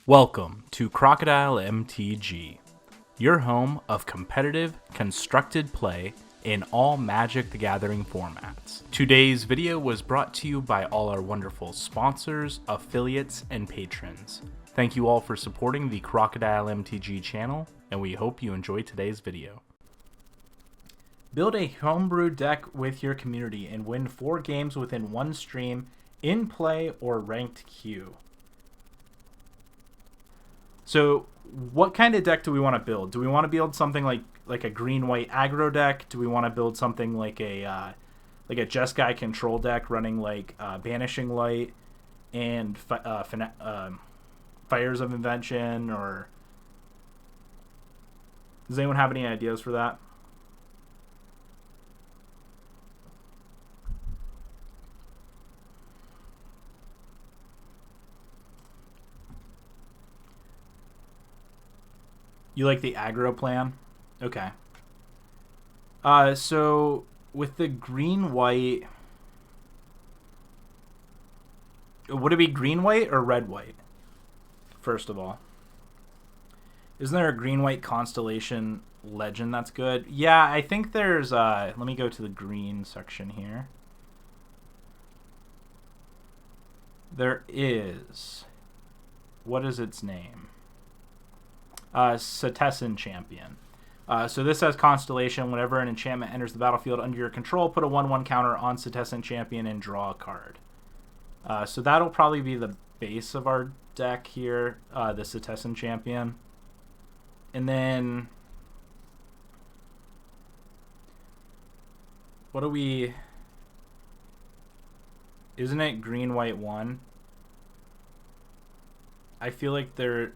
Welcome to Crocodile MTG, your home of competitive, constructed play in all Magic the Gathering formats. Today's video was brought to you by all our wonderful sponsors, affiliates, and patrons. Thank you all for supporting the Crocodile MTG channel, and we hope you enjoy today's video. Build a homebrew deck with your community and win 4 games within one stream, in play, or ranked queue. So what kind of deck do we want to build? Do we want to build something like a green-white aggro deck? Do we want to build something like a Jeskai control deck running like Banishing Light and Fires of Invention? Or does anyone have any ideas for that? You like the aggro plan? Okay. So with the green-white, would it be green-white or red-white? First of all, isn't there a green-white constellation legend that's good? Yeah, I think there's. Let me go to the green section here. There is. What is its name? Cetessan Champion. So this has Constellation. Whenever an enchantment enters the battlefield under your control, put a 1/1 counter on Cetessan Champion and draw a card. So that'll probably be the base of our deck here, the Cetessan Champion. And then what do we... Isn't it green, white, 1? I feel like there...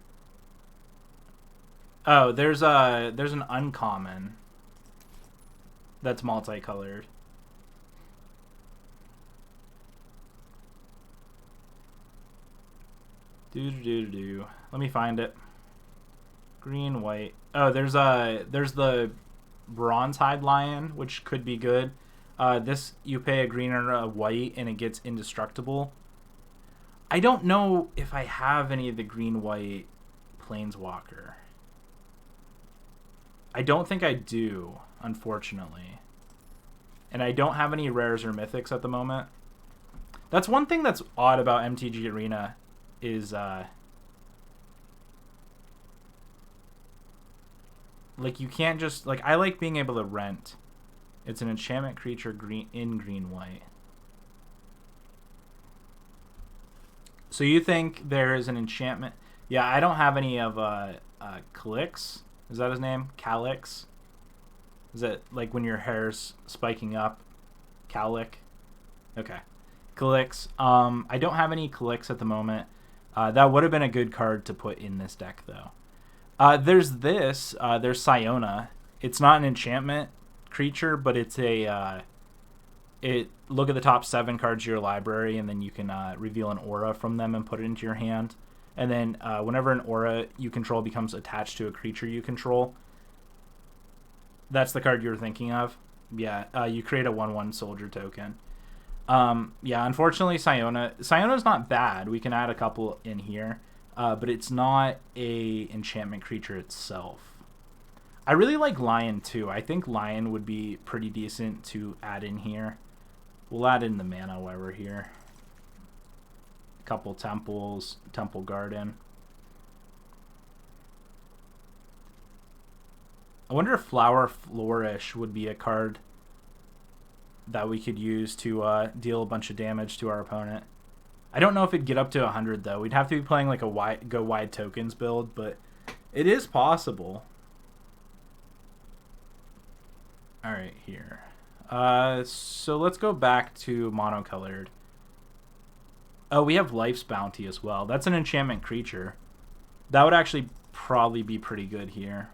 Oh, there's an uncommon that's multicolored. Let me find it. Green, white. Oh, there's the Bronzehide Lion, which could be good. This, you pay a green or a white and it gets indestructible. I don't know if I have any of the green-white Planeswalker. I don't think I do, unfortunately. And I don't have any rares or mythics at the moment. That's one thing that's odd about MTG Arena is like you can't just like I like being able to rent. It's an enchantment creature green white. So you think there is an enchantment? Yeah, I don't have any of Calix. Is that his name? Calix? Is it like when your hair's spiking up? Calic? Okay. Calix. I don't have any Calix at the moment. That would have been a good card to put in this deck, though. There's this. There's Siona. It's not an enchantment creature, but it's a... look at the top 7 cards of your library, and then you can reveal an aura from them and put it into your hand. And then whenever an aura you control becomes attached to a creature you control, that's the card you're thinking of. Yeah, you create a 1/1 soldier token. Yeah, unfortunately, Siona's not bad. We can add a couple in here, but it's not a enchantment creature itself. I really like Lion, too. I think Lion would be pretty decent to add in here. We'll add in the mana while we're here. Couple temples, Temple Garden. I wonder if Flower Flourish would be a card that we could use to deal a bunch of damage to our opponent. I don't know if it'd get up to 100 though. We'd have to be playing like a go wide tokens build, but it is possible. All right, here. So let's go back to monocolored. Oh, we have Life's Bounty as well. That's an enchantment creature. That would actually probably be pretty good here.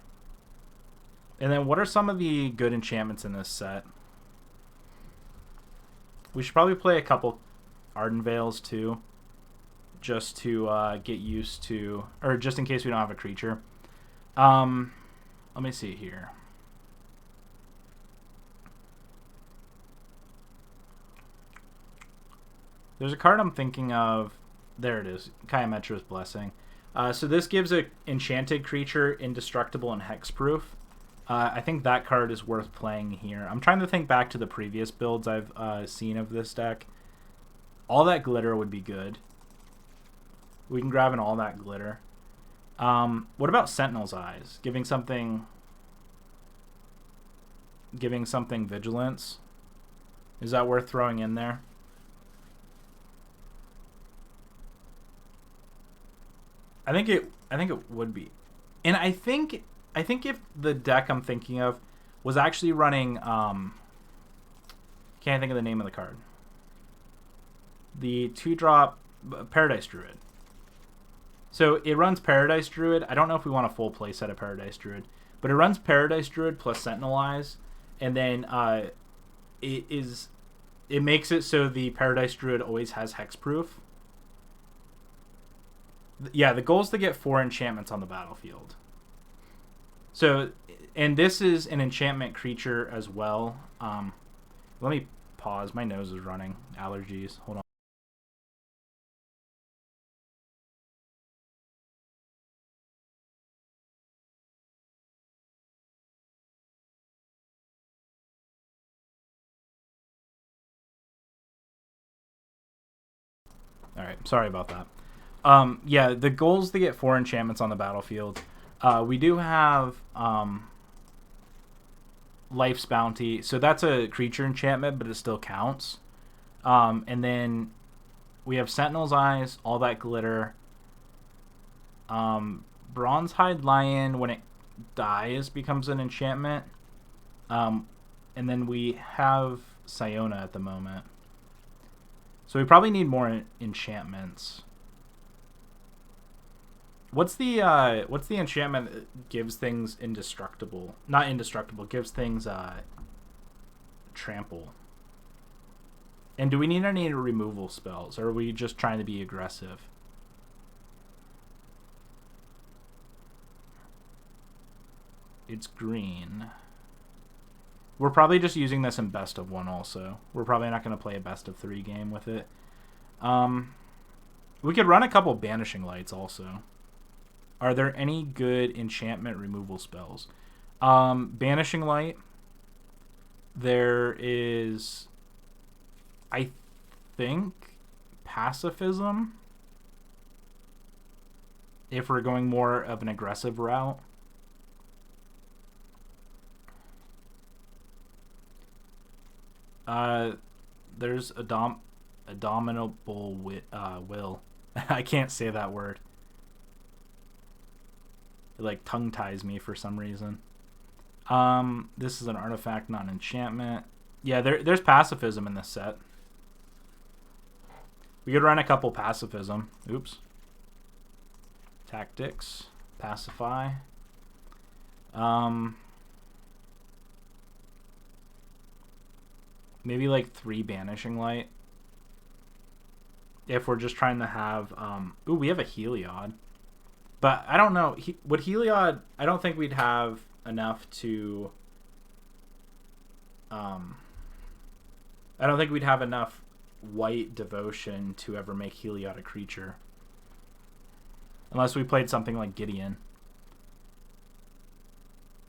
And then what are some of the good enchantments in this set? We should probably play a couple Arden Veils too. Just to get used to... Or just in case we don't have a creature. Let me see here. There's a card I'm thinking of. There it is. Kaya Metra's Blessing. So this gives a enchanted creature indestructible and hexproof. I think that card is worth playing here. I'm trying to think back to the previous builds I've seen of this deck. All that glitter would be good. We can grab an all that glitter. What about Sentinel's Eyes? Giving something vigilance. Is that worth throwing in there? I think it would be. And I think if the deck I'm thinking of was actually running can't think of the name of the card. The 2-drop Paradise Druid. So it runs Paradise Druid. I don't know if we want a full play set of Paradise Druid, but it runs Paradise Druid plus Sentinel Eyes, and then it makes it so the Paradise Druid always has hexproof. Yeah, the goal is to get 4 enchantments on the battlefield. So, and this is an enchantment creature as well. Let me pause. My nose is running. Allergies. Hold on. All right, sorry about that. Yeah, the goal is to get 4 enchantments on the battlefield. We do have Life's Bounty, so that's a creature enchantment, but it still counts. And then we have Sentinel's Eyes, all that glitter. Bronzehide Lion, when it dies, becomes an enchantment. And then we have Siona at the moment. So we probably need more enchantments. What's the enchantment that gives things indestructible? Not indestructible, gives things trample. And do we need any removal spells, or are we just trying to be aggressive? It's green. We're probably just using this in best of 1 also. We're probably not going to play a best of 3 game with it. We could run a couple Banishing Lights also. Are there any good enchantment removal spells? Banishing Light. There is, I think, Pacifism. If we're going more of an aggressive route. There's Abominable Will. I can't say that word. It like tongue ties me for some reason. This is an artifact, not an enchantment. Yeah, there's pacifism in this set. We could run a couple pacifism. Oops. Tactics. Pacify. Maybe like 3 Banishing Light. If we're just trying to have... ooh, we have a Heliod. But I don't know. Would Heliod... I don't think we'd have enough to... I don't think we'd have enough white devotion to ever make Heliod a creature. Unless we played something like Gideon.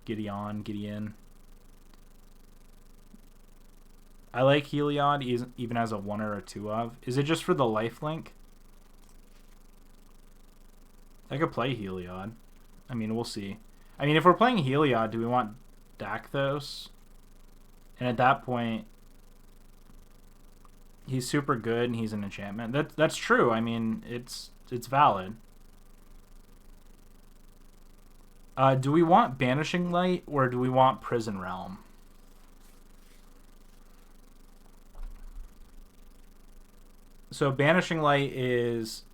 Gideon. I like Heliod even as a 1 or a 2 of. Is it just for the lifelink? I could play Heliod. I mean, we'll see. I mean, if we're playing Heliod, do we want Dakthos? And at that point, he's super good and he's an enchantment. That's true. I mean, it's valid. Do we want Banishing Light or do we want Prison Realm? So Banishing Light is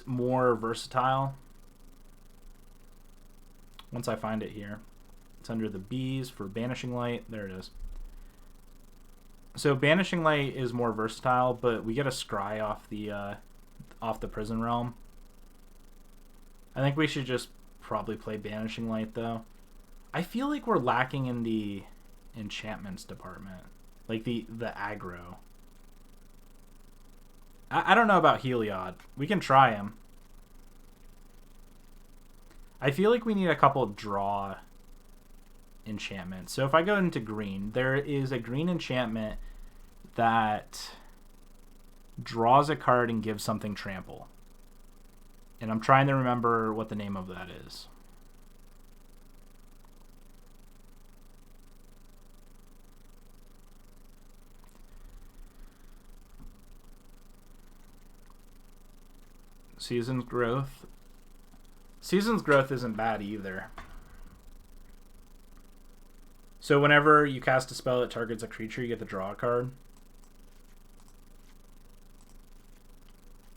more versatile. Once I find it here. It's under the B's for Banishing Light. There it is. So Banishing Light is more versatile, but we get a scry off the Prison Realm. I think we should just probably play Banishing Light though. I feel like we're lacking in the enchantments department. Like the aggro. I don't know about Heliod. We can try him. I feel like we need a couple draw enchantments. So if I go into green, there is a green enchantment that draws a card and gives something trample. And I'm trying to remember what the name of that is. Season's Growth. Season's Growth isn't bad either. So whenever you cast a spell that targets a creature, you get to draw a card.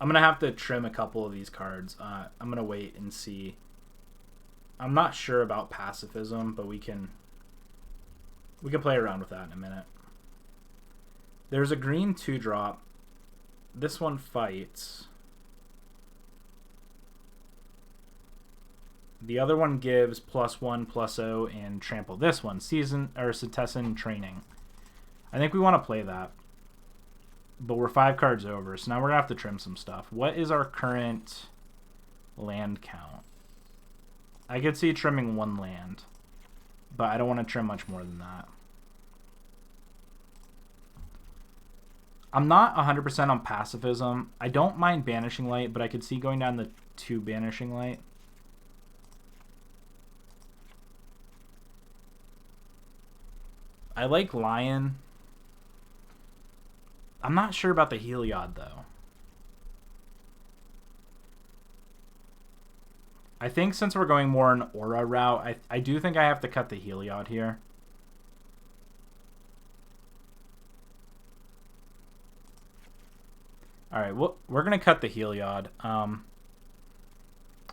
I'm going to have to trim a couple of these cards. I'm going to wait and see. I'm not sure about pacifism, but we can play around with that in a minute. There's a green 2-drop. This one fights. The other one gives +1/+0 and trample. This one, Season or Citizen Training. I think we want to play that. But we're 5 cards over, so now we're going to have to trim some stuff. What is our current land count? I could see trimming 1 land, but I don't want to trim much more than that. I'm not 100% on pacifism. I don't mind Banishing Light, but I could see going down the 2 Banishing Light. I like Lion. I'm not sure about the Heliod, though. I think since we're going more an aura route, I do think I have to cut the Heliod here. Alright, well, we're going to cut the Heliod.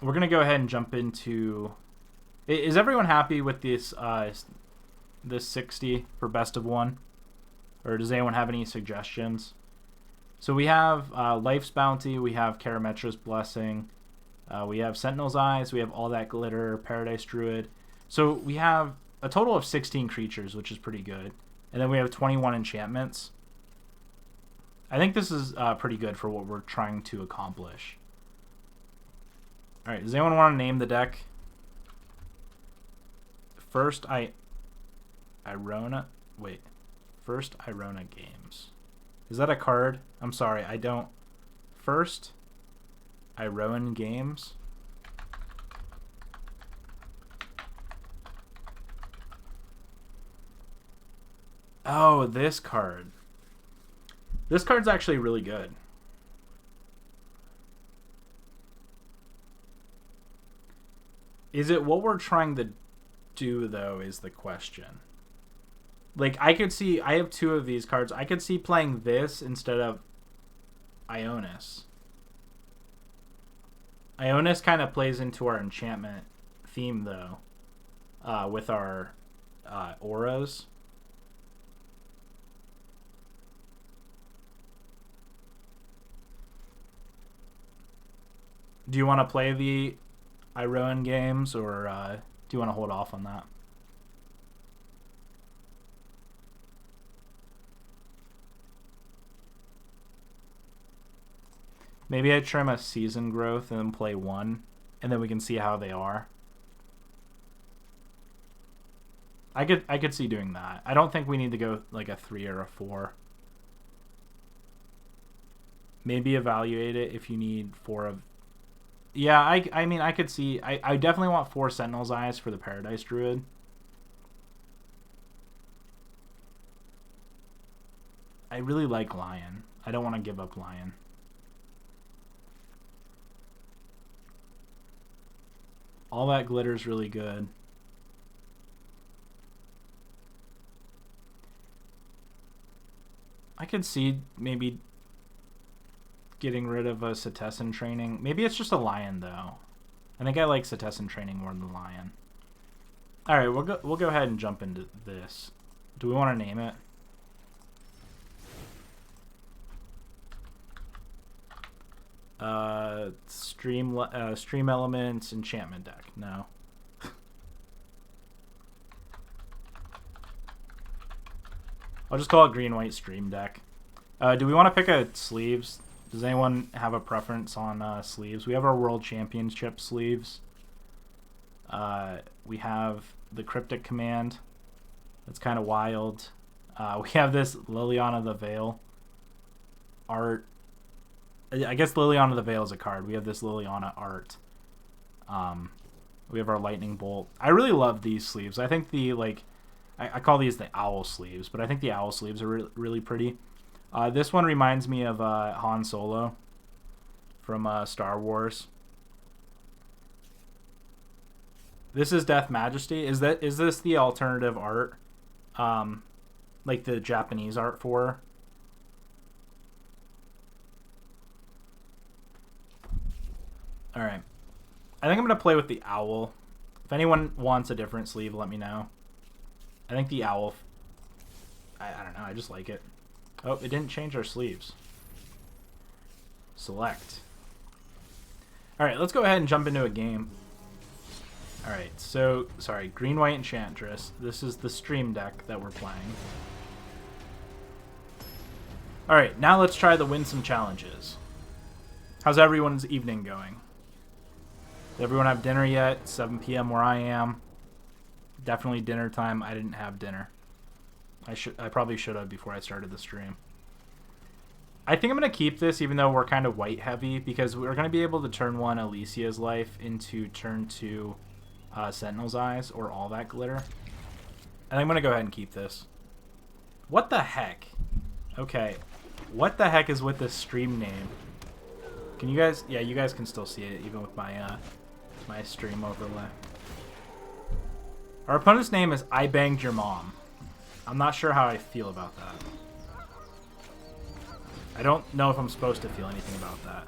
We're going to go ahead and jump into... Is everyone happy with this this 60 for best of 1? Or does anyone have any suggestions? So we have Life's Bounty, we have Karametra's Blessing, we have Sentinel's Eyes, we have All That Glitter, Paradise Druid. So we have a total of 16 creatures, which is pretty good. And then we have 21 enchantments. I think this is pretty good for what we're trying to accomplish. Alright, does anyone want to name the deck? First Irona Games. Is that a card? I'm sorry, I don't. First Iroan Games. Oh, this card. This card's actually really good. Is it what we're trying to do, though, is the question. Like, I could see... I have 2 of these cards. I could see playing this instead of Ionis. Ionis kind of plays into our enchantment theme, though, with our auras. Do you want to play the Iroan games, or do you want to hold off on that? Maybe I trim a Season Growth and then play 1, and then we can see how they are. I could see doing that. I don't think we need to go like a 3 or a 4. Maybe evaluate it if you need 4 of... Yeah, I mean, I could see... I definitely want 4 Sentinel's Eyes for the Paradise Druid. I really like Lion. I don't want to give up Lion. All That Glitter's really good. I could see maybe getting rid of a Citizen Training. Maybe it's just a Lion, though. I think I like Citizen Training more than Lion. Alright, we'll go ahead and jump into this. Do we want to name it? Stream Elements Enchantment Deck. No. I'll just call it Green White Stream Deck. Do we want to pick a sleeves Does anyone have a preference on sleeves? We have our World Championship sleeves. We have the Cryptic Command. That's kind of wild. We have this Liliana the Veil art. I guess Liliana the Veil is a card. We have this Liliana art. We have our Lightning Bolt. I really love these sleeves. I think the, like, I call these the owl sleeves, but I think the owl sleeves are really pretty. This one reminds me of Han Solo from Star Wars. This is Death Majesty. Is this the alternative art? Like the Japanese art for her? Alright. I think I'm going to play with the owl. If anyone wants a different sleeve, let me know. I think the owl... I don't know, I just like it. Oh, it didn't change our sleeves. Select. Alright, let's go ahead and jump into a game. Alright, so... Sorry, Green-White Enchantress. This is the stream deck that we're playing. Alright, now let's try to win some challenges. How's everyone's evening going? Does everyone have dinner yet? 7 p.m. where I am. Definitely dinner time. I didn't have dinner. I probably should have before I started the stream. I think I'm going to keep this even though we're kind of white heavy because we're going to be able to turn 1 Alicia's Life into turn 2 Sentinel's Eyes or all that glitter. And I'm going to go ahead and keep this. What the heck? Okay. What the heck is with this stream name? Can you guys... Yeah, you guys can still see it even with my my stream overlay. Our opponent's name is I Banged Your Mom. I'm not sure how I feel about that. I don't know if I'm supposed to feel anything about that.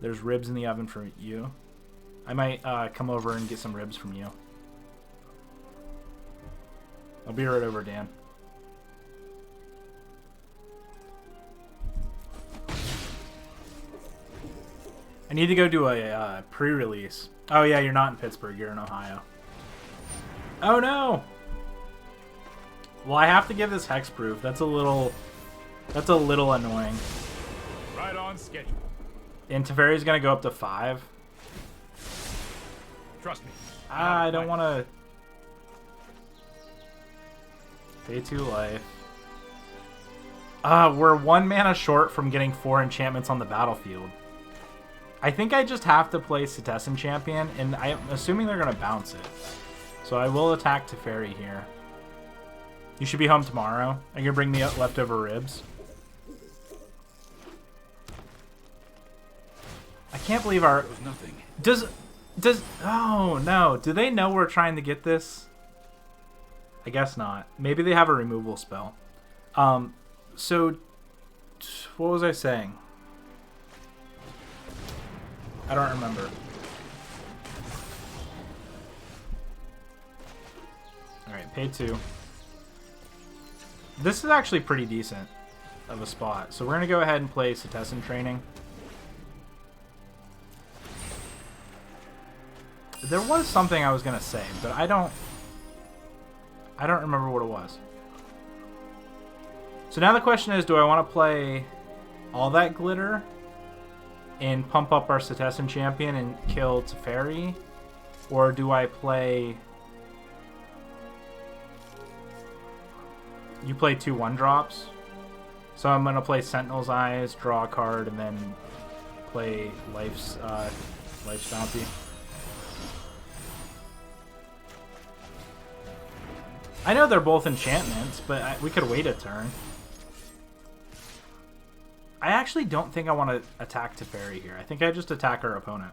There's ribs in the oven for you. I might come over and get some ribs from you. I'll be right over, Dan. I need to go do a pre-release. Oh yeah, you're not in Pittsburgh, you're in Ohio. Oh no! Well, I have to give this hexproof. That's a little annoying. Right on schedule. And Teferi's gonna go up to 5. Trust me. I don't want to pay 2 life. We're 1 mana short from getting 4 enchantments on the battlefield. I think I just have to play Citizen Champion, and I'm assuming they're gonna bounce it. So I will attack Teferi here. You should be home tomorrow. Are you gonna bring me leftover ribs? I can't believe our... Nothing. Does... Oh, no. Do they know we're trying to get this? I guess not. Maybe they have a removal spell. So... What was I saying? I don't remember. Alright, pay 2. This is actually pretty decent of a spot. So we're going to go ahead and play Citizen Training. There was something I was going to say, but I don't remember what it was. So now the question is, do I want to play all that glitter and pump up our Citizen Champion and kill Teferi? Or do I play... You play 2 1-drops. So I'm going to play Sentinel's Eyes, draw a card, and then play Life's Bounty. I know they're both enchantments, but we could wait a turn. I actually don't think I want to attack Teferi here. I think I just attack our opponent.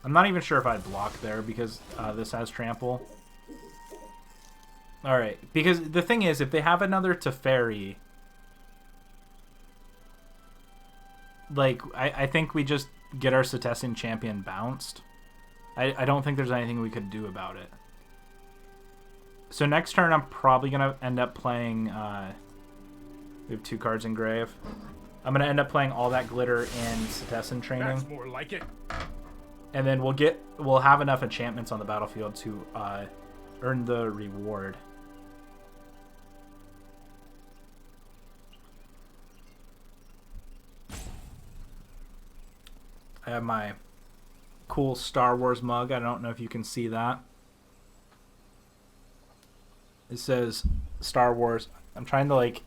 I'm not even sure if I'd block there because this has trample. Alright, because the thing is, if they have another Teferi, like, I think we just get our Citizen Champion bounced. I don't think there's anything we could do about it. So next turn, I'm probably going to end up playing... we have 2 cards in grave. I'm going to end up playing all that glitter in Citizen Training. That's more like it. And then we'll have enough enchantments on the battlefield to earn the reward. I have my cool Star Wars mug. I don't know if you can see that. It says Star Wars. I'm trying to like...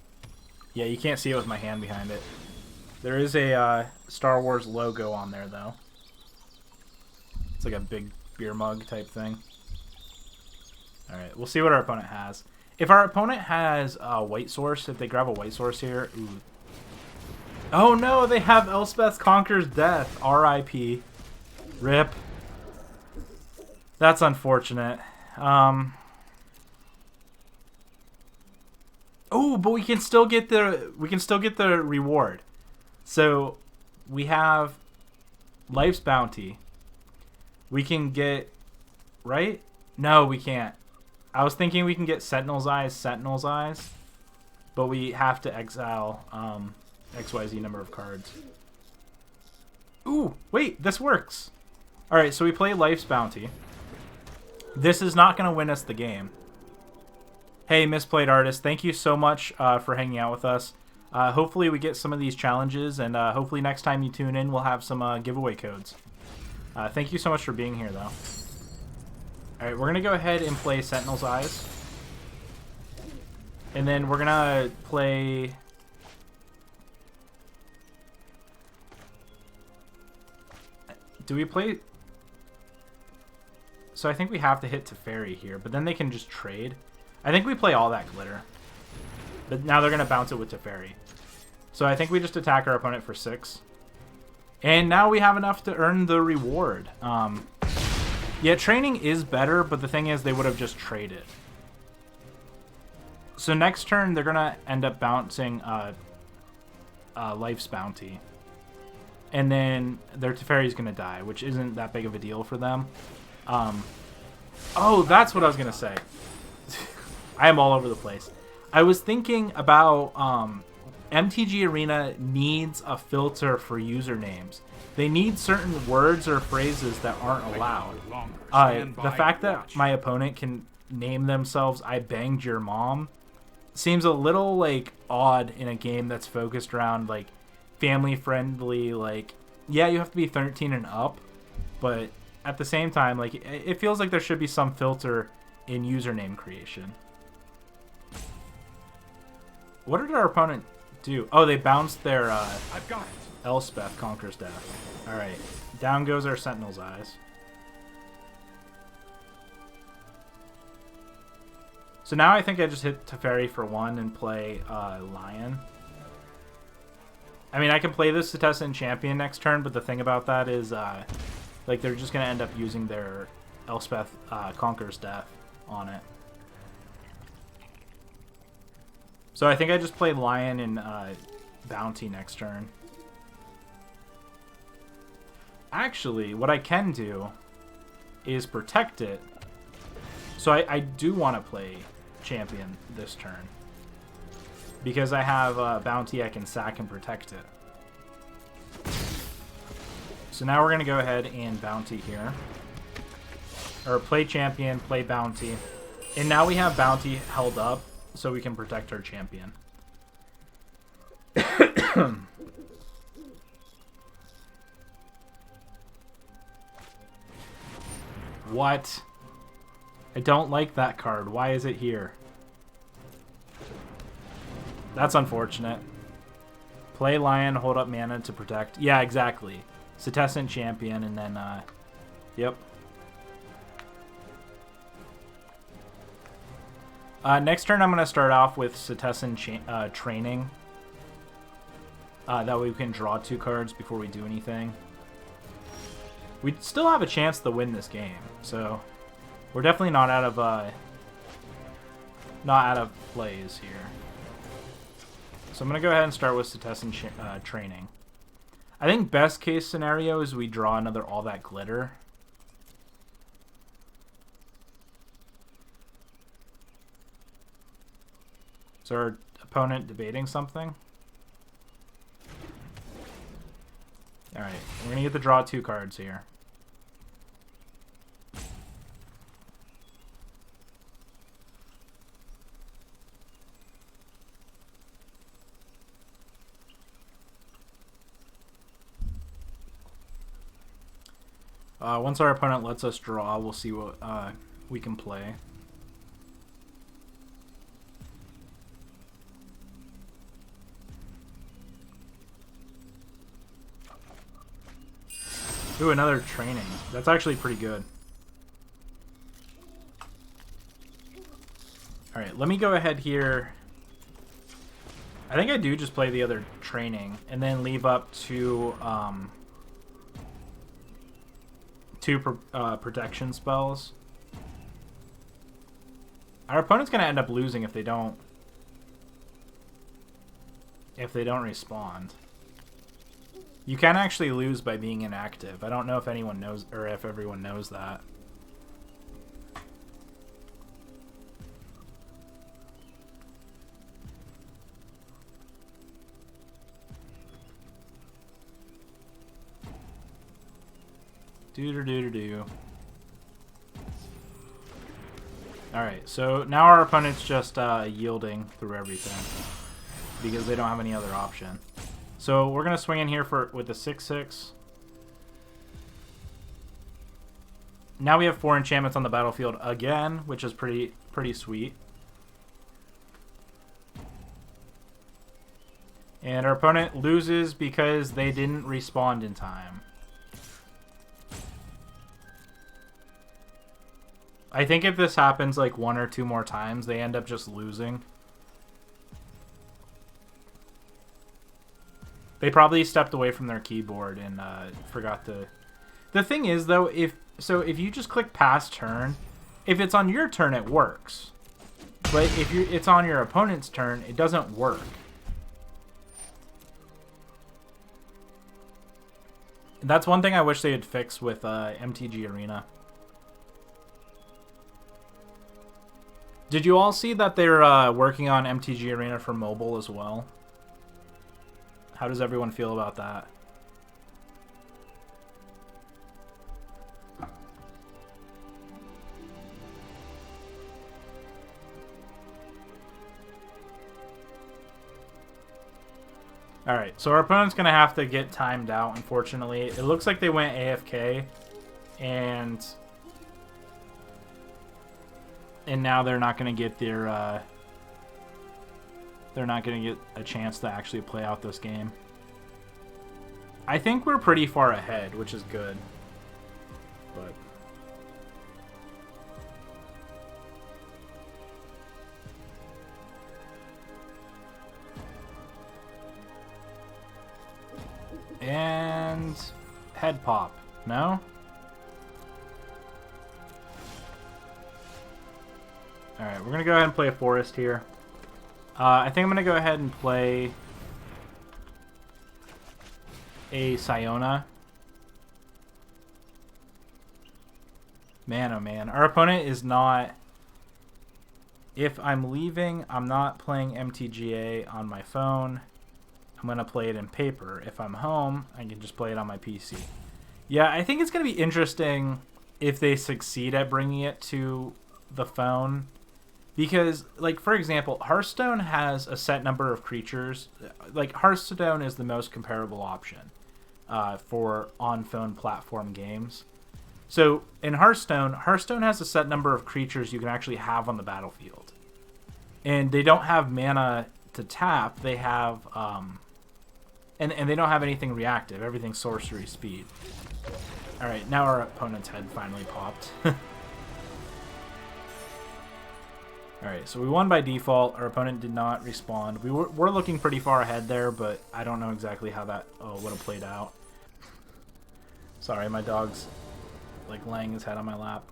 Yeah, you can't see it with my hand behind it. There is a Star Wars logo on there, though. It's like a big beer mug type thing. Alright, we'll see what our opponent has. If our opponent has a white source, if they grab a white source here... Ooh. Oh no, they have Elspeth Conquers Death. R.I.P. RIP. That's unfortunate. Oh, but we can still get the reward. So we have Life's Bounty. We can get, right? No, we can't. I was thinking we can get Sentinel's Eyes, but we have to exile XYZ number of cards. Ooh, wait, this works. All right, so we play Life's Bounty. This is not going to win us the game. Hey, Misplayed Artist, thank you so much for hanging out with us. Hopefully we get some of these challenges, and hopefully next time you tune in, we'll have some giveaway codes. Thank you so much for being here, though. Alright, we're going to go ahead and play Sentinel's Eyes. And then we're going to play... Do we play... So I think we have to hit Teferi here, but then they can just trade. I think we play all that glitter. But now they're going to bounce it with Teferi. So I think we just attack our opponent for 6. And now we have enough to earn the reward. Yeah, training is better, but the thing is they would have just traded. So next turn, they're going to end up bouncing Life's Bounty. And then their Teferi's going to die, which isn't that big of a deal for them. Oh, that's what I was going to say. I am all over the place. I was thinking about MTG Arena needs a filter for usernames. They need certain words or phrases that aren't allowed. The fact that my opponent can name themselves "I banged your mom" seems a little like odd in a game that's focused around like family friendly. Like, yeah, you have to be 13 and up, but at the same time, like it feels like there should be some filter in username creation. What did our opponent do? Oh, they bounced their I've got it. Elspeth Conquers Death. Alright, down goes our Sentinel's Eyes. So now I think I just hit Teferi for 1 and play Lion. I mean, I can play this Setessan Champion next turn, but the thing about that is like they're just going to end up using their Elspeth Conquers Death on it. So I think I just play Lion and Bounty next turn. Actually, what I can do is protect it. So I do want to play Champion this turn. Because I have Bounty, I can sack and protect it. So now we're going to go ahead and Bounty here. Or play Champion, play Bounty. And now we have Bounty held up, so we can protect our Champion. What? I don't like that card. Why is it here? That's unfortunate. Play Lion, hold up mana to protect. Yeah, exactly. Setessan Champion, and then, yep. Next turn, I'm going to start off with Setessan Training. That way we can draw 2 cards before we do anything. We still have a chance to win this game, so we're definitely not out of plays here. So I'm going to go ahead and start with Setessan Training. I think best case scenario is we draw another All That Glitter. Is our opponent debating something? Alright, we're going to get to draw 2 cards here. Once our opponent lets us draw, we'll see what we can play. Ooh, another training. That's actually pretty good. Alright, let me go ahead here. I think I do just play the other training and then leave up to two protection spells. Our opponent's going to end up losing if they don't respond. You can actually lose by being inactive. I don't know if anyone knows, or if everyone knows that. Do-do-do-do-do. Alright, so now our opponent's just yielding through everything because they don't have any other option. So we're going to swing in here with the 6/6. Now we have 4 enchantments on the battlefield again, which is pretty sweet. And our opponent loses because they didn't respond in time. I think if this happens like 1 or 2 more times, they end up just losing. They probably stepped away from their keyboard and forgot to... The thing is, though, if you just click pass turn, if it's on your turn, it works. But if it's on your opponent's turn, it doesn't work. And that's one thing I wish they had fixed with MTG Arena. Did you all see that they're working on MTG Arena for mobile as well? How does everyone feel about that? Alright, so our opponent's going to have to get timed out, unfortunately. It looks like they went AFK, and now they're not going to get their... they're not going to get a chance to actually play out this game. I think we're pretty far ahead, which is good. But and head pop. No? Alright, we're going to go ahead and play a forest here. I think I'm going to go ahead and play a Siona. Man, oh man. Our opponent is not... If I'm leaving, I'm not playing MTGA on my phone. I'm going to play it in paper. If I'm home, I can just play it on my PC. Yeah, I think it's going to be interesting if they succeed at bringing it to the phone. Because, like, for example, Hearthstone has a set number of creatures. Like, Hearthstone is the most comparable option for on-phone platform games. So, in Hearthstone has a set number of creatures you can actually have on the battlefield. And they don't have mana to tap. They have... and they don't have anything reactive. Everything's sorcery speed. Alright, now our opponent's head finally popped. Alright, so we won by default. Our opponent did not respond. We're looking pretty far ahead there, but I don't know exactly how that would have played out. Sorry, my dog's like laying his head on my lap.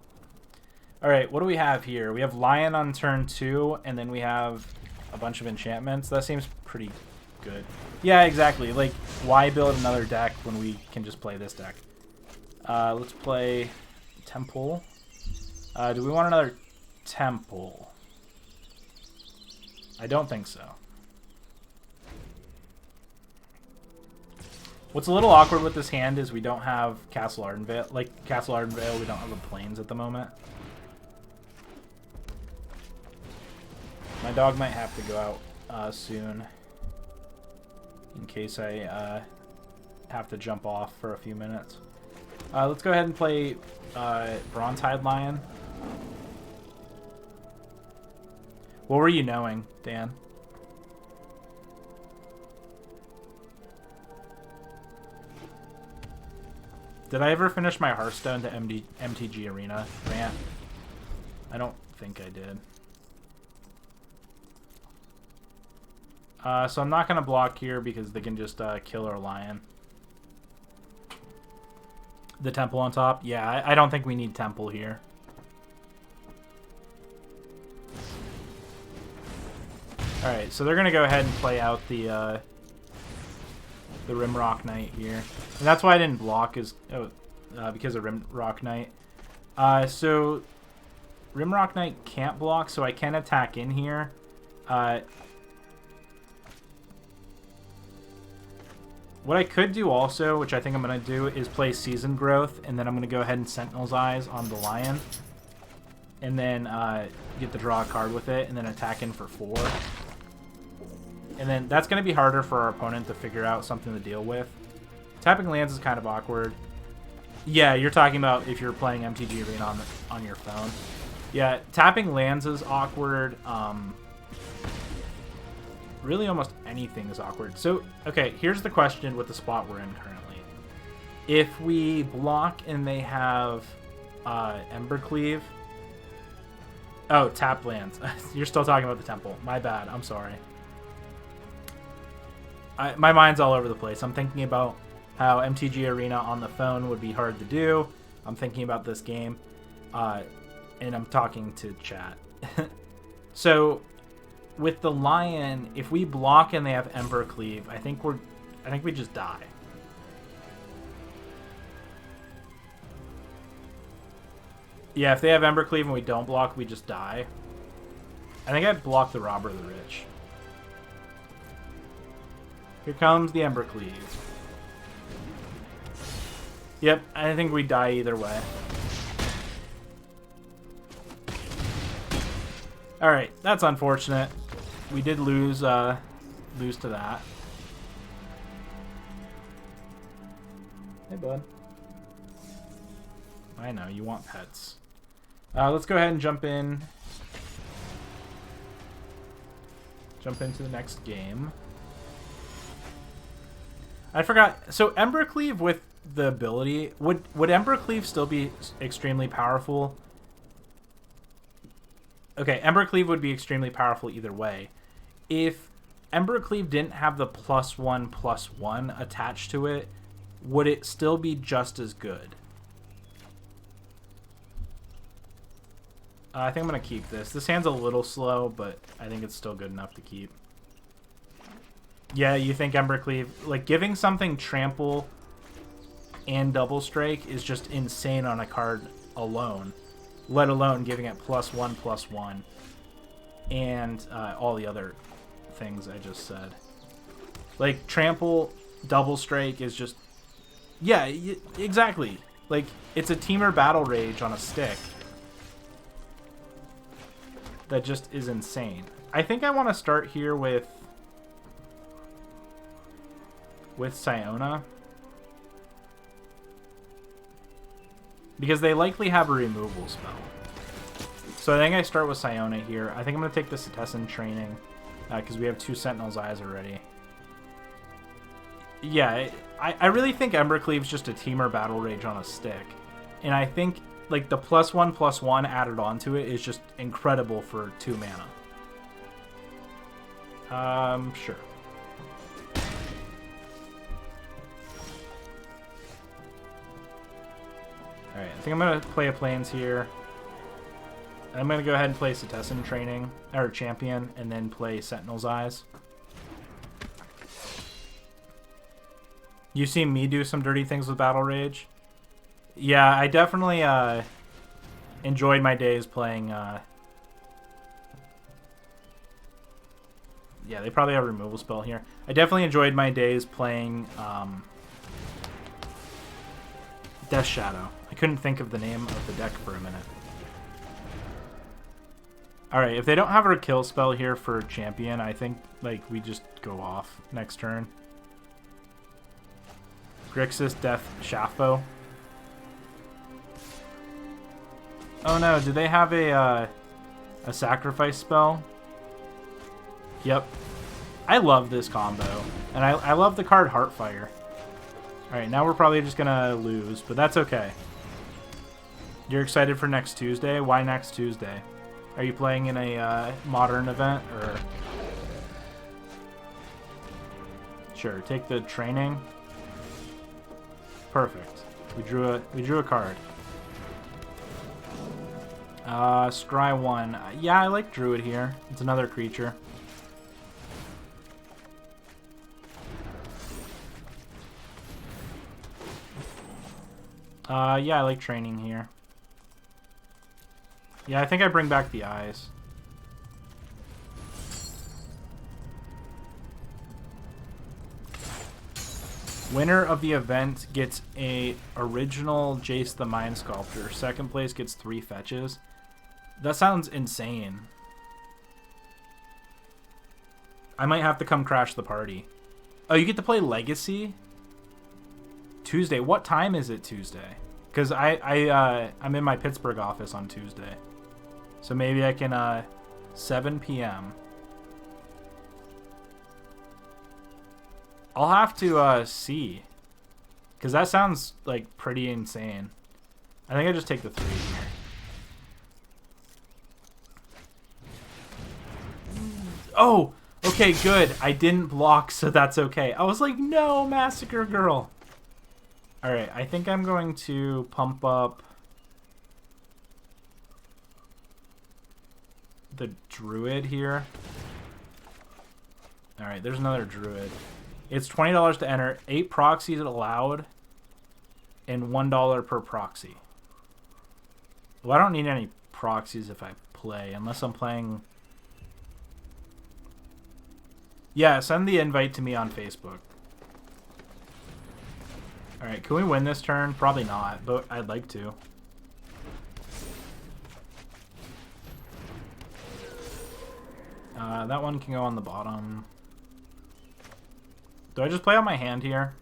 Alright, what do we have here? We have Lion on turn 2, and then we have a bunch of enchantments. That seems pretty good. Yeah, exactly. Like, why build another deck when we can just play this deck? Let's play Temple. Do we want another Temple? I don't think so. What's a little awkward with this hand is we don't have Castle Ardenvale. Like, Castle Ardenvale, we don't have the plains at the moment. My dog might have to go out soon. In case I have to jump off for a few minutes. Let's go ahead and play Bronze-Hide Lion. What were you knowing, Dan? Did I ever finish my Hearthstone to MTG Arena rant? I don't think I did. So I'm not going to block here because they can just kill our lion. The temple on top? Yeah, I don't think we need temple here. Alright, so they're going to go ahead and play out the Rimrock Knight here. And that's why I didn't block, is because of Rimrock Knight. So Rimrock Knight can't block, so I can attack in here. What I could do also, which I think I'm going to do, is play Season Growth, and then I'm going to go ahead and Sentinel's Eyes on the Lion. And then get to draw a card with it, and then attack in for 4. And then that's going to be harder for our opponent to figure out something to deal with. Tapping lands is kind of awkward. Yeah, you're talking about if you're playing MTG Arena on your phone. Yeah, tapping lands is awkward. Really almost anything is awkward. So, okay, here's the question with the spot we're in currently. If we block and they have Embercleave... Oh, tap lands. You're still talking about the temple. My bad. I'm sorry. My mind's all over the place. I'm thinking about how MTG Arena on the phone would be hard to do. I'm thinking about this game. And I'm talking to chat. So... with the lion, if we block and they have Embercleave, I think we just die. Yeah, if they have Embercleave and we don't block, we just die. I think I'd block the Robber of the Rich. Here comes the Embercleave. Yep, I think we die either way. Alright, that's unfortunate. We did lose to that. Hey, bud. I know, you want pets. Let's go ahead and jump in. Jump into the next game. I forgot. So Embercleave with the ability, would Embercleave still be extremely powerful? Okay, Embercleave would be extremely powerful either way. If Embercleave didn't have the +1/+1 attached to it, would it still be just as good? I think I'm going to keep this. This hand's a little slow, but I think it's still good enough to keep. Yeah, you think Embercleave... like, giving something trample and double strike is just insane on a card alone. Let alone giving it +1/+1. And all the other things I just said. Like, trample, double strike is just... yeah, exactly. Like, it's a Teamer Battle Rage on a stick. That just is insane. I think I want to start here with Siona. Because they likely have a removal spell. So I think I start with Siona here. I think I'm going to take the Citizen Training. Because we have 2 Sentinel's Eyes already. Yeah, I really think Embercleave's just a Teamer Battle Rage on a stick. And I think... like, the +1/+1 added onto it is just incredible for 2 mana. Sure. Alright, I think I'm going to play a Plains here. I'm going to go ahead and play Citizen Training, or Champion, and then play Sentinel's Eyes. You see me do some dirty things with Battle Rage? Yeah, I definitely enjoyed my days playing... yeah, they probably have a removal spell here. I definitely enjoyed my days playing Death Shadow. I couldn't think of the name of the deck for a minute. Alright, if they don't have a kill spell here for Champion, I think like we just go off next turn. Grixis, Death, Shaftbow. Oh no, do they have a sacrifice spell? Yep. I love this combo. And I love the card Heartfire. Alright, now we're probably just gonna lose, but that's okay. You're excited for next Tuesday? Why next Tuesday? Are you playing in a modern event, or... Sure, take the training. Perfect. We drew a card. Scry 1. Yeah, I like Druid here. It's another creature. Yeah, I like training here. Yeah, I think I bring back the eyes. Winner of the event gets a original Jace the Mind Sculptor. Second place gets 3 fetches. That sounds insane. I might have to come crash the party. Oh, you get to play Legacy? Tuesday. What time is it Tuesday? Because I'm in my Pittsburgh office on Tuesday. So maybe I can, 7 p.m. I'll have to, see. Because that sounds, like, pretty insane. I think I just take the 3 here. Oh! Okay, good. I didn't block, so that's okay. I was like, no, Massacre Girl! Alright, I think I'm going to pump up the Druid here. Alright, there's another Druid. It's $20 to enter, 8 proxies allowed, and $1 per proxy. Well, I don't need any proxies if I play, unless I'm playing... Yeah, send the invite to me on Facebook. Alright, can we win this turn? Probably not, but I'd like to. That one can go on the bottom. Do I just play out my hand here?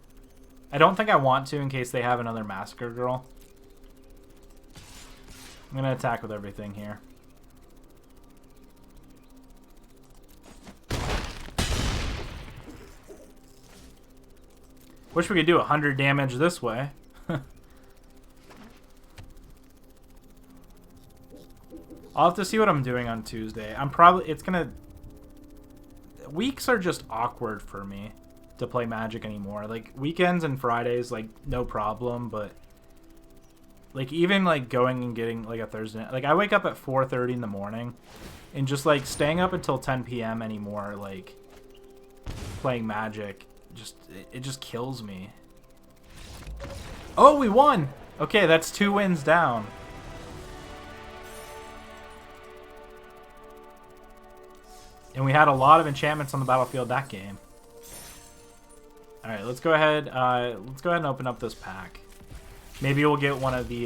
I don't think I want to in case they have another Massacre Girl. I'm going to attack with everything here. Wish we could do 100 damage this way. I'll have to see what I'm doing on Tuesday. It's gonna... Weeks are just awkward for me to play Magic anymore. Like, weekends and Fridays, like, no problem, but... Like, even, like, going and getting, like, a Thursday night... Like, I wake up at 4:30 in the morning, and just, like, staying up until 10 p.m. anymore, like, playing Magic... It just kills me. Oh, we won! Okay, that's 2 wins down. And we had a lot of enchantments on the battlefield that game. Alright, let's go ahead and open up this pack. Maybe we'll get one of the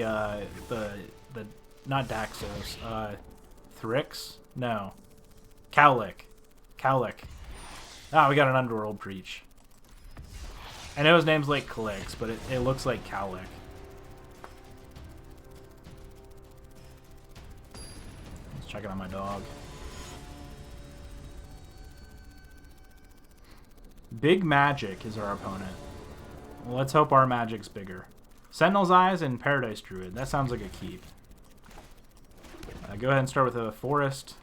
not Daxos, Thrix? No. Cowlick. Ah, we got an Underworld Breach. I know his name's like Calix, but it looks like Cowlick. Let's check it on my dog. Big Magic is our opponent. Well, let's hope our Magic's bigger. Sentinel's Eyes and Paradise Druid. That sounds like a keep. Go ahead and start with a Forest.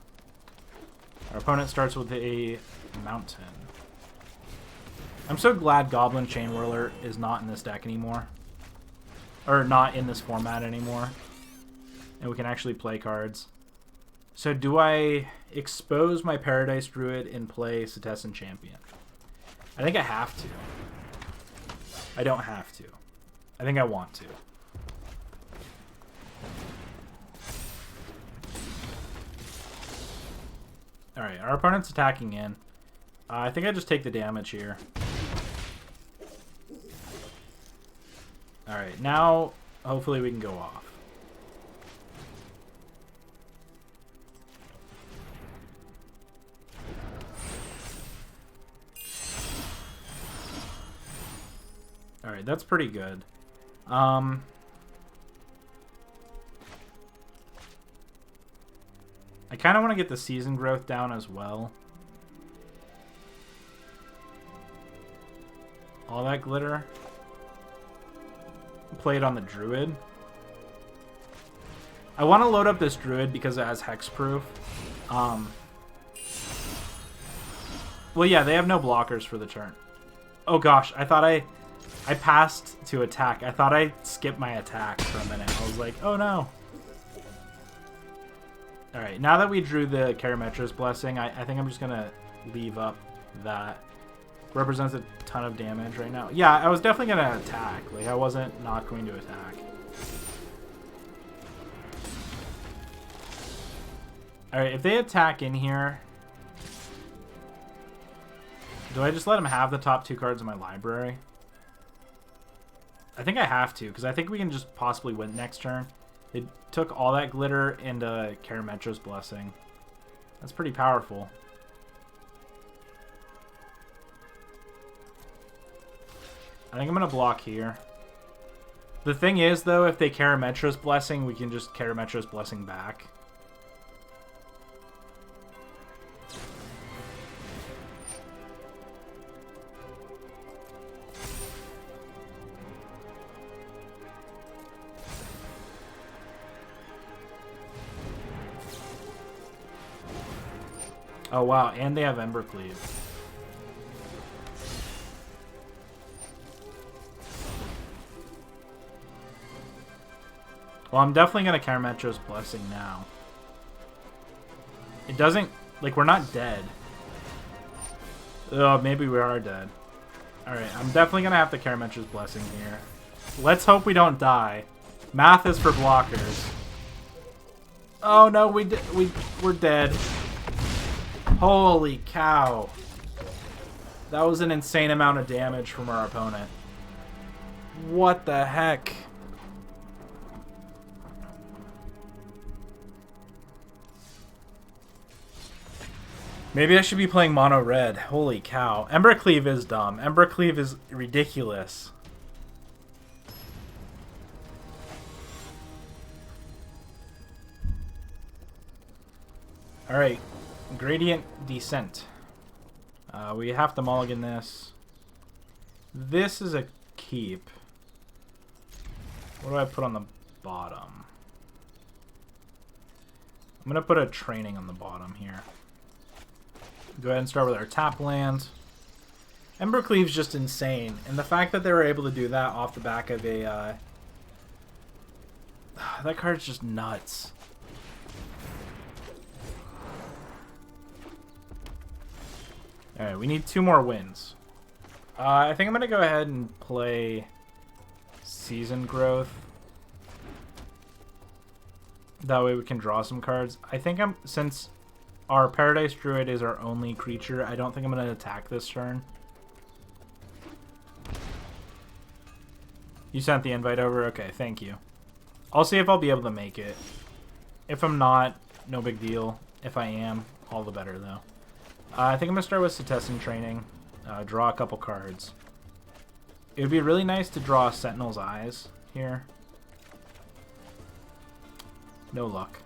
Our opponent starts with a Mountain. I'm so glad Goblin Chain Whirler is not in this deck anymore. Or not in this format anymore. And we can actually play cards. So do I expose my Paradise Druid and play Setessan Champion? I think I have to. I don't have to. I think I want to. Alright, our opponent's attacking in. I think I just take the damage here. Alright, now hopefully we can go off. Alright, that's pretty good. I kind of want to get the season growth down as well. All that glitter. Play it on the druid. I want to load up this druid because it has hexproof. Well, yeah, they have no blockers for the turn. Oh gosh, I thought I passed to attack. I thought I skipped my attack for a minute. I was like, oh no. Alright, now that we drew the Karametra's Blessing, I think I'm just going to leave up that. Represents a ton of damage right now. Yeah, I was definitely going to attack. Like, I wasn't not going to attack. Alright, if they attack in here... Do I just let them have the top 2 cards in my library? I think I have to, because I think we can just possibly win next turn. They took all that glitter into Karametra's Blessing. That's pretty powerful. I think I'm going to block here. The thing is, though, if they Karametra's Blessing, we can just Karametra's Blessing back. Oh, wow. And they have Embercleave. Well, I'm definitely going to Karametra's Blessing now. It doesn't... Like, we're not dead. Oh, maybe we are dead. Alright, I'm definitely going to have to Karametra's Blessing here. Let's hope we don't die. Math is for blockers. Oh, no, we're dead. Holy cow. That was an insane amount of damage from our opponent. What the heck? Maybe I should be playing mono red. Holy cow. Embercleave is dumb. Embercleave is ridiculous. Alright. Gradient Descent. We have to mulligan this. This is a keep. What do I put on the bottom? I'm going to put a training on the bottom here. Go ahead and start with our tap land. Embercleave's just insane. And the fact that they were able to do that off the back of a... that card's just nuts. Alright, we need 2 more wins. I think I'm going to go ahead and play Season Growth. That way we can draw some cards. I think since our Paradise Druid is our only creature, I don't think I'm going to attack this turn. You sent the invite over? Okay, thank you. I'll see if I'll be able to make it. If I'm not, no big deal. If I am, all the better though. I think I'm going to start with Setessan Training. Draw a couple cards. It would be really nice to draw Sentinel's Eyes here. No luck.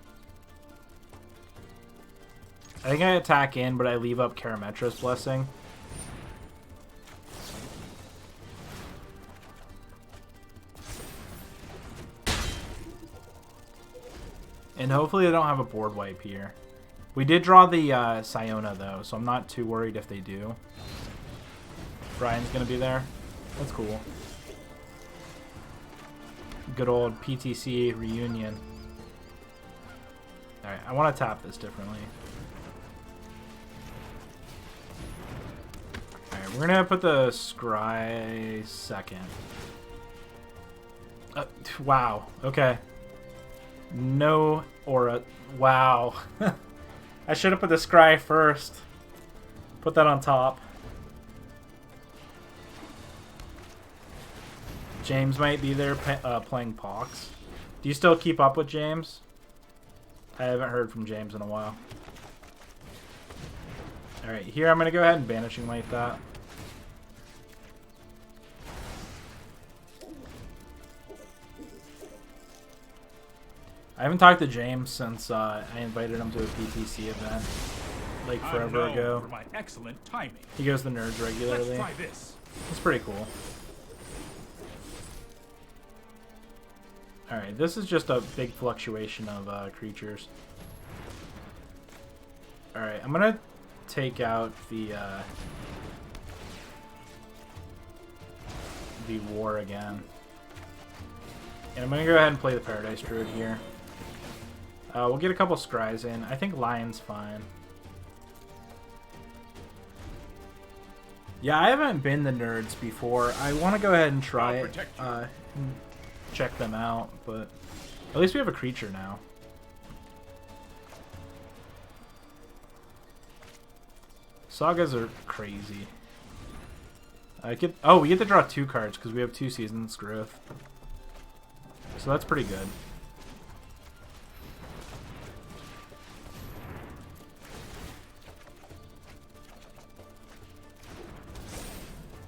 I think I attack in, but I leave up Karametra's Blessing. And hopefully they don't have a board wipe here. We did draw the Siona, though, so I'm not too worried if they do. Brian's going to be there. That's cool. Good old PTC reunion. Alright, I want to tap this differently. Alright, we're going to put the Scry second. Wow. Okay. No aura. Wow. I should have put the Scry first. Put that on top. James might be there playing Pox. Do you still keep up with James? I haven't heard from James in a while. Alright, here I'm going to go ahead and Banishing Light that. I haven't talked to James since I invited him to a PTC event, like forever ago. For my excellent timing. He goes to Nerds regularly. Let's try this. It's pretty cool. Alright, this is just a big fluctuation of creatures. Alright, I'm gonna take out the war again. And I'm gonna go ahead and play the Paradise Druid here. We'll get a couple scries in. I think Lion's fine. Yeah, I haven't been the Nerds before. I want to go ahead and try it. Check them out, but at least we have a creature now. Sagas are crazy. Oh, we get to draw 2 cards because we have 2 Seasons Growth. So that's pretty good.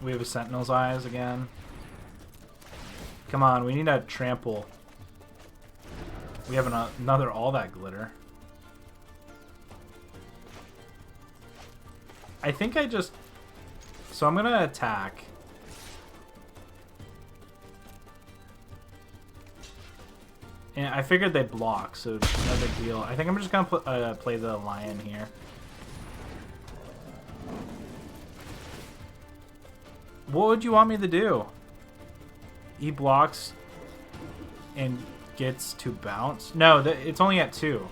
We have a Sentinel's Eyes again. Come on, we need a trample. We have another All That Glitter. I think I just... So I'm gonna attack. And I figured they'd block, so no big deal. I think I'm just gonna play the Lion here. What would you want me to do? He blocks and gets to bounce? No, it's only at 2.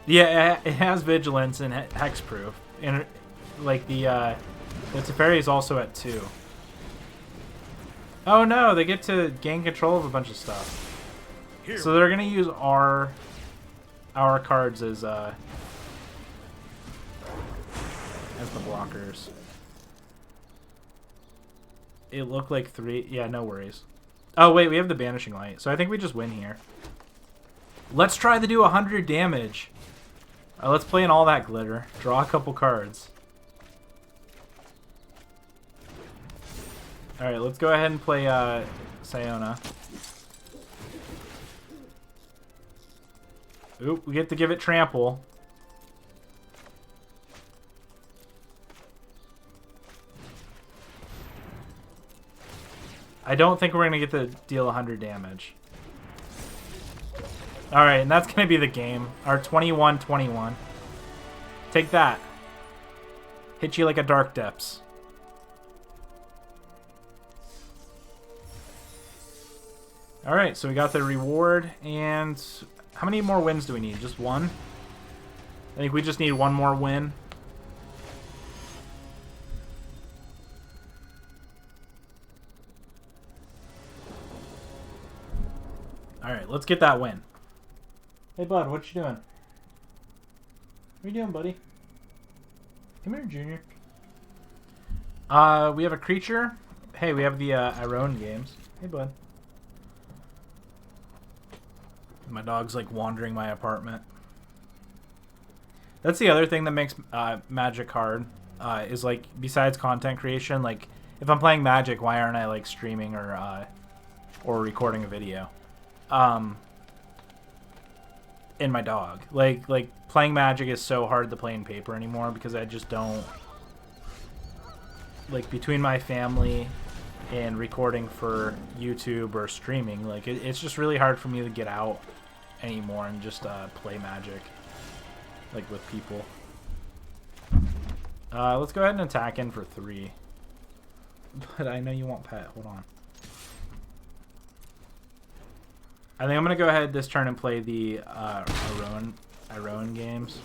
Yeah, it has Vigilance and Hexproof. And, like, the Teferi is also at 2. Oh no, they get to gain control of a bunch of stuff. So they're gonna use our cards as the blockers. It looked like 3. Yeah, no worries. Oh wait, we have the Banishing Light, so I think we just win here. Let's try to do 100 damage. Let's play in All That Glitter. Draw a couple cards. Alright, let's go ahead and play Siona. Oop, we get to give it Trample. I don't think we're going to get to deal 100 damage. Alright, and that's going to be the game. Our 21-21. Take that. Hit you like a Dark Depths. Alright, so we got the reward, and how many more wins do we need? Just one? I think we just need one more win. Alright, let's get that win. Hey, bud, what you doing? What are you doing, buddy? Come here, Junior. We have a creature. Hey, we have the Iron games. Hey, bud. My dog's, like, wandering my apartment. That's the other thing that makes Magic hard, is, like, besides content creation, like, if I'm playing Magic, why aren't I, like, streaming or recording a video? And my dog. Like playing Magic is so hard to play in paper anymore because I just don't... Like, between my family and recording for YouTube or streaming, like, it's just really hard for me to get out anymore and just play Magic, like, with people. Let's go ahead and attack in for 3. But I know you want pet. Hold on. I think I'm going to go ahead this turn and play the Iron games.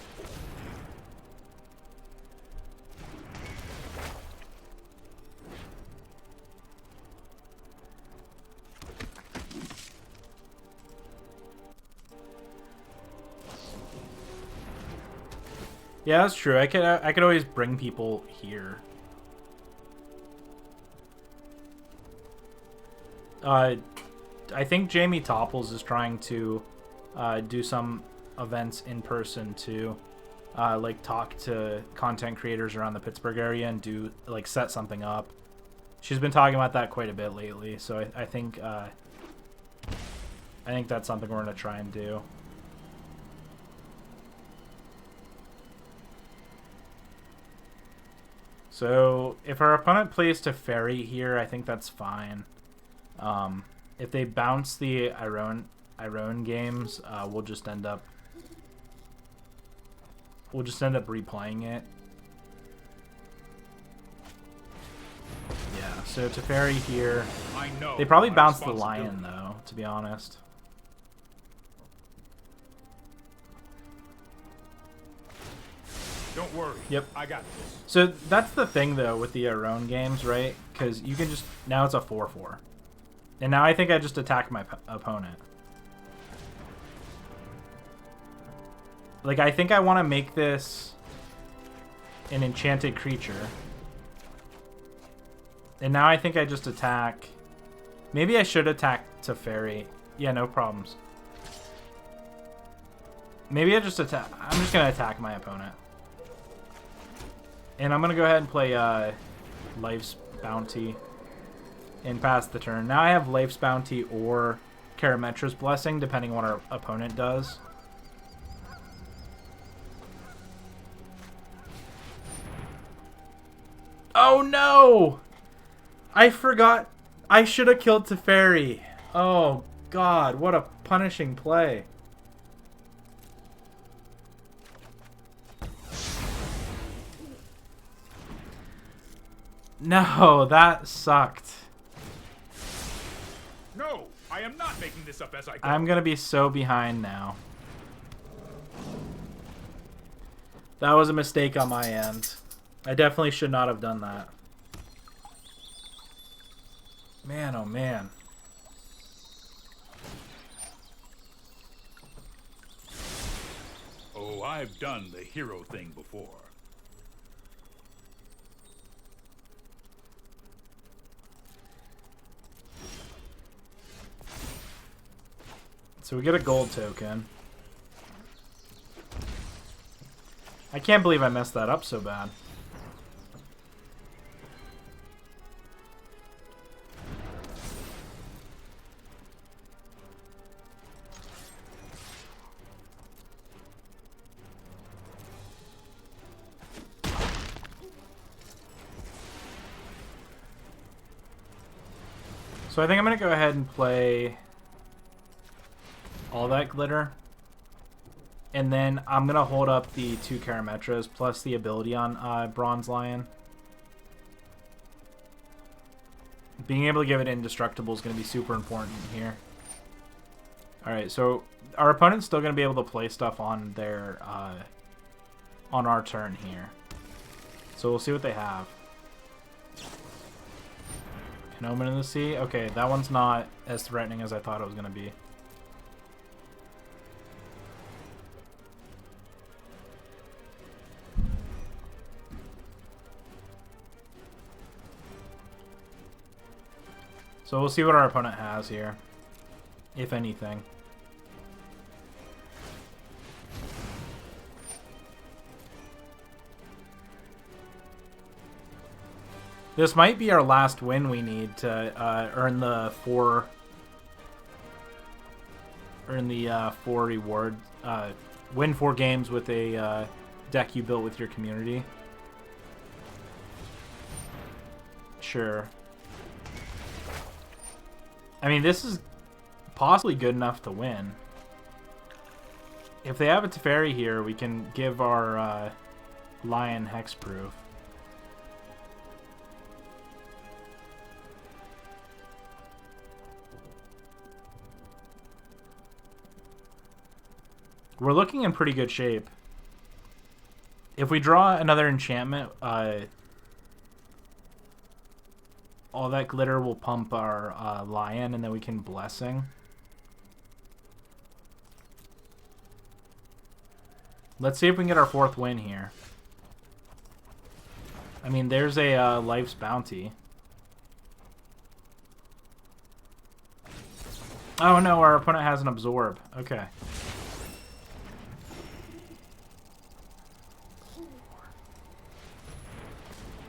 Yeah, that's true. I could always bring people here. I think Jamie Topples is trying to do some events in person too, like talk to content creators around the Pittsburgh area and do, like, set something up, She's been talking about that quite a bit lately, so I think that's something we're gonna try and do. So if our opponent plays Teferi here, I think that's fine. If they bounce the Iron games, we'll just end up replaying it. Yeah, so Teferi here. I know They probably my bounce the responsibility. lion though, to be honest. Don't worry. Yep. I got this. So that's the thing though with the Iron games, right? Because you can just now it's a 4/4, and now I think I just attack my opponent. Like I think I want to make this an enchanted creature, and now I think I just attack. Maybe I should attack Teferi. Yeah, no problems. Maybe I just attack. I'm just gonna attack my opponent. And I'm going to go ahead and play Life's Bounty and pass the turn. Now I have Life's Bounty or Karametra's Blessing, depending on what our opponent does. Oh no! I forgot. I should have killed Teferi. Oh god, what a punishing play. No, that sucked. No, I am not making this up as I go. I'm gonna be so behind now. That was a mistake on my end. I definitely should not have done that. Man, oh man. Oh, I've done the hero thing before. So we get a gold token. I can't believe I messed that up so bad. So I think I'm going to go ahead and play all that glitter. And then I'm going to hold up the 2 Karametras plus the ability on Bronze Lion. Being able to give it indestructible is going to be super important here. Alright, so our opponent's still going to be able to play stuff on their on our turn here. So we'll see what they have. An Omen in the Sea? Okay, that one's not as threatening as I thought it was going to be. So we'll see what our opponent has here, if anything. This might be our last win we need to earn the 4 reward. Win 4 games with a deck you built with your community. Sure. I mean, this is possibly good enough to win. If they have a Teferi here, we can give our Lion hexproof. We're looking in pretty good shape. If we draw another enchantment, all that glitter will pump our Lion, and then we can Blessing. Let's see if we can get our 4th win here. I mean, there's a Life's Bounty. Oh no, our opponent has an Absorb. Okay.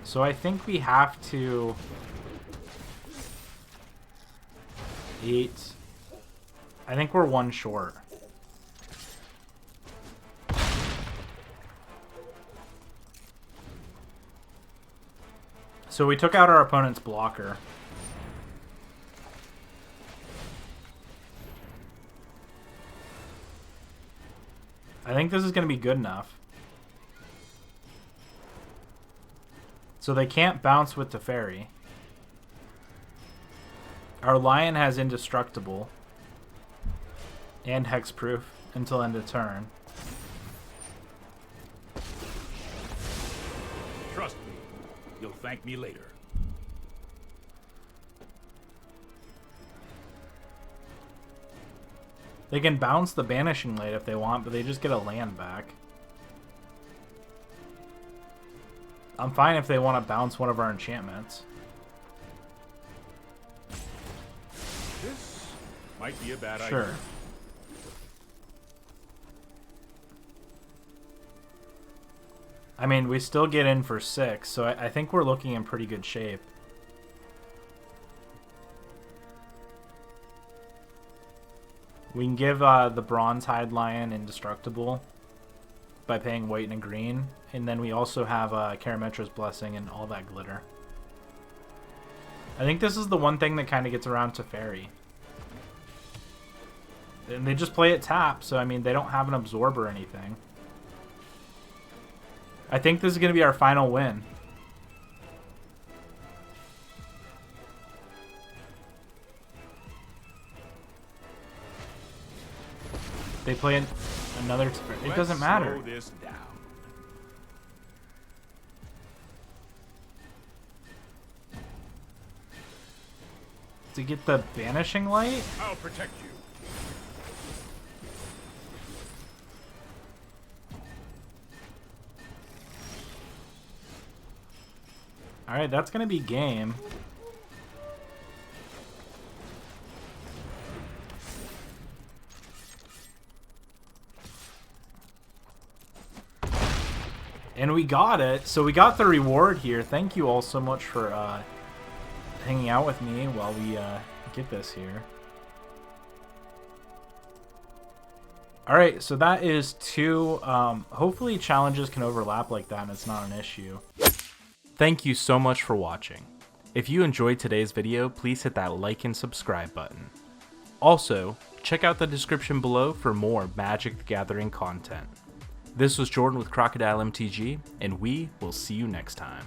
So I think we have to 8. I think we're 1 short. So we took out our opponent's blocker. I think this is going to be good enough. So they can't bounce with the fairy. Our lion has indestructible and hexproof until end of turn. Trust me, you'll thank me later. They can bounce the Banishing Light if they want, but they just get a land back. I'm fine if they want to bounce one of our enchantments. This might be a bad idea. Sure. I mean, we still get in for 6, so I think we're looking in pretty good shape. We can give the Bronze-Hide Lion indestructible by paying white and a green, and then we also have Karametra's Blessing and all that glitter. I think this is the one thing that kind of gets around to Fairy. And they just play it tap, so I mean, they don't have an absorb or anything. I think this is going to be our final win. They play another... It doesn't matter. Slow this down. To get the Banishing Light? I'll protect you. Alright, that's going to be game. And we got it. So we got the reward here. Thank you all so much for hanging out with me while we get this here. Alright, so that is 2. Hopefully challenges can overlap like that and it's not an issue. Thank you so much for watching. If you enjoyed today's video, please hit that like and subscribe button. Also, check out the description below for more Magic the Gathering content. This was Jordan with Crocodile MTG, and we will see you next time.